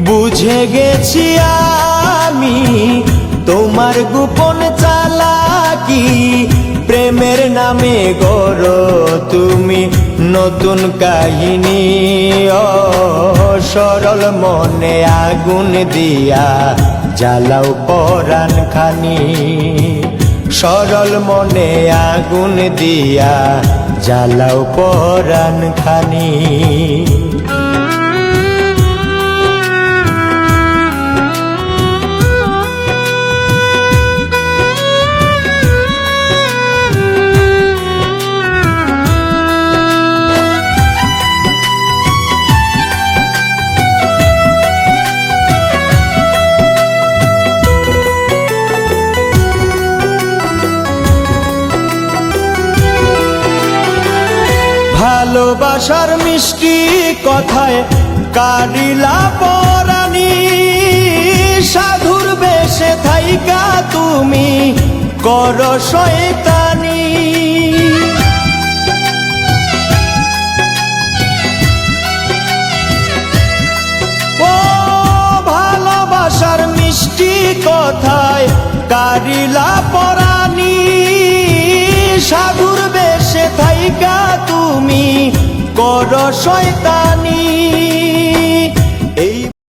বুঝে গেছি আমি তোমার গোপন চালাকি, প্রেমের নামে গড়ো তুমি নতুন কাহিনী। সরল মনে আগুন দিয়া জ্বালাও পরাণ খানি, সরল মনে আগুন দিয়া জ্বালাও পরাণ খানি। ভালোবাসার মিষ্টি কথায় কারিলা পরানি, সাধুর বেশে থাইকা তুমি করো শয়তানি। ও ভালোবাসার মিষ্টি কথায় কারিলা পরানি, সাধুর বেশে থাইকা তুমি করো শয়তানি।